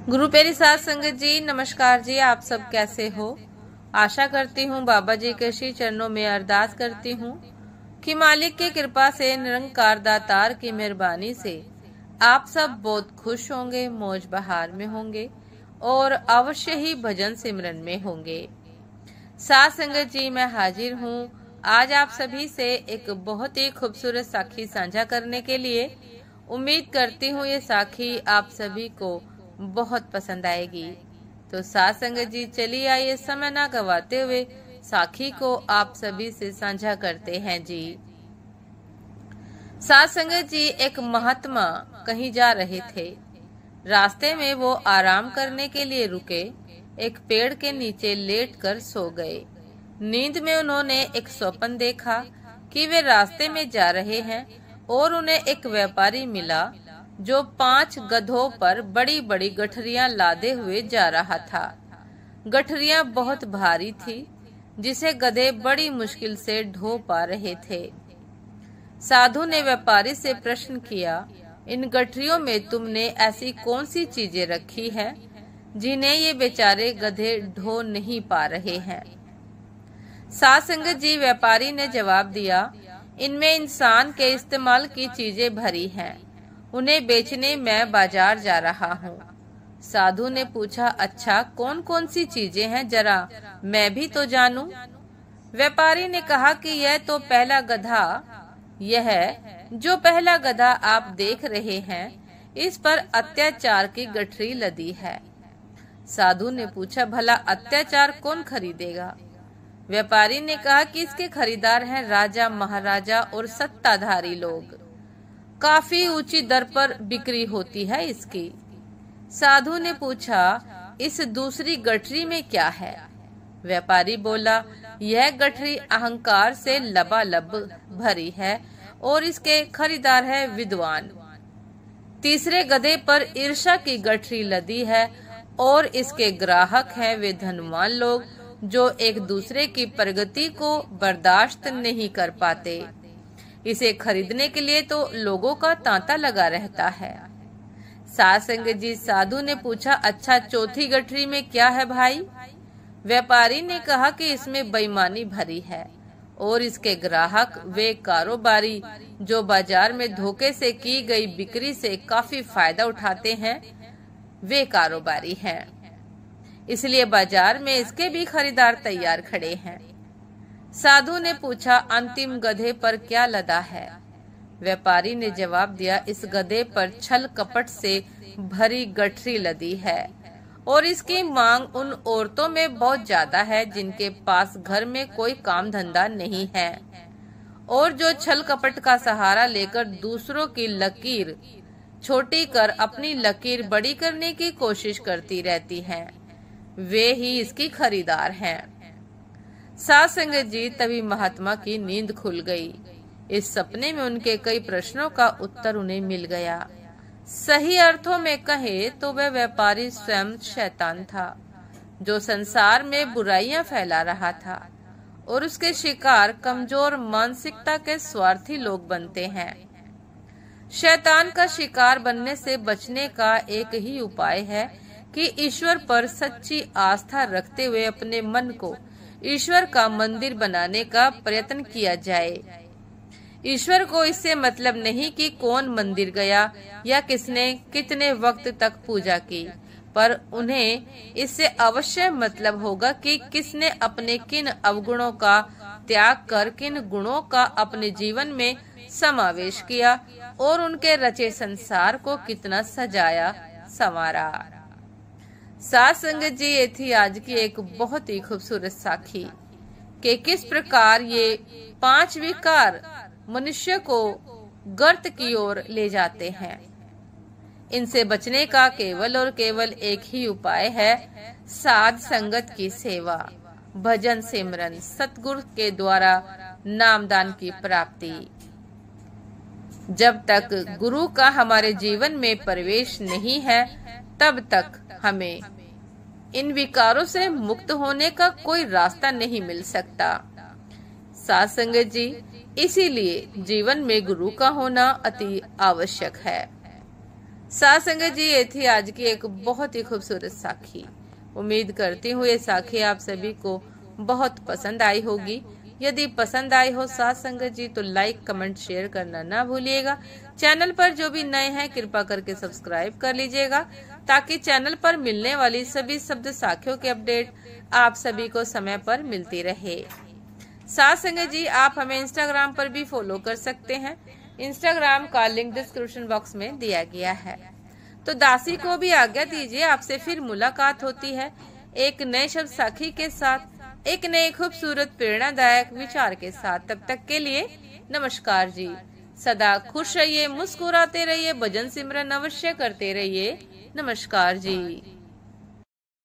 गुरु प्यारी साध संगत जी, नमस्कार जी। आप सब कैसे हो? आशा करती हूँ, बाबा जी के श्री चरणों में अरदास करती हूँ कि मालिक की कृपा से, निरंकार दातार की मेहरबानी से आप सब बहुत खुश होंगे, मौज बहार में होंगे और अवश्य ही भजन सिमरन में होंगे। साध संगत जी, मैं हाजिर हूँ आज आप सभी से एक बहुत ही खूबसूरत साखी साझा करने के लिए। उम्मीद करती हूँ ये साखी आप सभी को बहुत पसंद आएगी। तो साध संगत जी, चलिए आइए समय ना गवाते हुए साखी को आप सभी से साझा करते हैं जी। साध संगत जी, एक महात्मा कहीं जा रहे थे। रास्ते में वो आराम करने के लिए रुके। एक पेड़ के नीचे लेटकर सो गए। नींद में उन्होंने एक स्वप्न देखा कि वे रास्ते में जा रहे हैं और उन्हें एक व्यापारी मिला जो 5 गधों पर बड़ी बड़ी गठरियां लादे हुए जा रहा था। गठरियां बहुत भारी थी जिसे गधे बड़ी मुश्किल से ढो पा रहे थे। साधु ने व्यापारी से प्रश्न किया, इन गठरियों में तुमने ऐसी कौन सी चीजें रखी हैं जिन्हें ये बेचारे गधे ढो नहीं पा रहे हैं? साध संगत जी, व्यापारी ने जवाब दिया, इनमें इंसान के इस्तेमाल की चीजें भरी हैं। उन्हें बेचने मैं बाजार जा रहा हूँ। साधु ने पूछा, अच्छा कौन कौन सी चीजें हैं, जरा मैं भी तो जानूं। व्यापारी ने कहा कि यह तो पहला गधा, यह जो पहला गधा आप देख रहे हैं, इस पर अत्याचार की गठरी लदी है। साधु ने पूछा, भला अत्याचार कौन खरीदेगा? व्यापारी ने कहा कि इसके खरीदार हैं राजा, महाराजा और सत्ताधारी लोग। काफी ऊंची दर पर बिक्री होती है इसकी। साधु ने पूछा, इस दूसरी गठरी में क्या है? व्यापारी बोला, यह गठरी अहंकार से लबालब भरी है और इसके खरीदार है विद्वान। तीसरे गधे पर ईर्ष्या की गठरी लदी है और इसके ग्राहक हैं वे धनवान लोग जो एक दूसरे की प्रगति को बर्दाश्त नहीं कर पाते। इसे खरीदने के लिए तो लोगों का तांता लगा रहता है। साध संगत जी, साधु ने पूछा, अच्छा चौथी गठरी में क्या है भाई? व्यापारी ने कहा कि इसमें बेईमानी भरी है और इसके ग्राहक वे कारोबारी जो बाजार में धोखे से की गई बिक्री से काफी फायदा उठाते हैं, वे कारोबारी हैं। इसलिए बाजार में इसके भी खरीदार तैयार खड़े हैं। साधु ने पूछा, अंतिम गधे पर क्या लदा है? व्यापारी ने जवाब दिया, इस गधे पर छल कपट से भरी गठरी लदी है और इसकी मांग उन औरतों में बहुत ज्यादा है जिनके पास घर में कोई काम धंधा नहीं है और जो छल कपट का सहारा लेकर दूसरों की लकीर छोटी कर अपनी लकीर बड़ी करने की कोशिश करती रहती हैं, वे ही इसकी खरीदार हैं। साध संगत जी, तभी महात्मा की नींद खुल गई। इस सपने में उनके कई प्रश्नों का उत्तर उन्हें मिल गया। सही अर्थों में कहे तो वह व्यापारी स्वयं शैतान था जो संसार में बुराइयां फैला रहा था और उसके शिकार कमजोर मानसिकता के स्वार्थी लोग बनते हैं। शैतान का शिकार बनने से बचने का एक ही उपाय है कि ईश्वर पर सच्ची आस्था रखते हुए अपने मन को ईश्वर का मंदिर बनाने का प्रयत्न किया जाए। ईश्वर को इससे मतलब नहीं कि कौन मंदिर गया या किसने कितने वक्त तक पूजा की, पर उन्हें इससे अवश्य मतलब होगा कि किसने अपने किन अवगुणों का त्याग कर किन गुणों का अपने जीवन में समावेश किया और उनके रचे संसार को कितना सजाया संवारा। साध संगत जी, ये थी आज की एक बहुत ही खूबसूरत साखी कि किस प्रकार ये 5 विकार मनुष्य को गर्त की ओर ले जाते हैं। इनसे बचने का केवल और केवल एक ही उपाय है, साध संगत की सेवा, भजन सिमरन, सतगुरु के द्वारा नामदान की प्राप्ति। जब तक गुरु का हमारे जीवन में प्रवेश नहीं है, तब तक हमें इन विकारों से मुक्त होने का कोई रास्ता नहीं मिल सकता। साध संगत जी, इसीलिए जीवन में गुरु का होना अति आवश्यक है। साध संगत जी, ये थी आज की एक बहुत ही खूबसूरत साखी। उम्मीद करती हूँ ये साखी आप सभी को बहुत पसंद आई होगी। यदि पसंद आई हो साध संगत जी तो लाइक कमेंट शेयर करना ना भूलिएगा। चैनल पर जो भी नए हैं कृपा करके सब्सक्राइब कर लीजिएगा, ताकि चैनल पर मिलने वाली सभी शब्द साखियों के अपडेट आप सभी को समय पर मिलती रहे। साध संगत जी, आप हमें इंस्टाग्राम पर भी फॉलो कर सकते हैं। इंस्टाग्राम का लिंक डिस्क्रिप्शन बॉक्स में दिया गया है। तो दासी को भी आज्ञा दीजिए, आपसे फिर मुलाकात होती है एक नए शब्द साखी के साथ, एक नए खूबसूरत प्रेरणादायक विचार के साथ। तब तक के लिए नमस्कार जी। सदा खुश रहिए, मुस्कुराते रहिए, भजन सिमरन अवश्य करते रहिए। नमस्कार जी।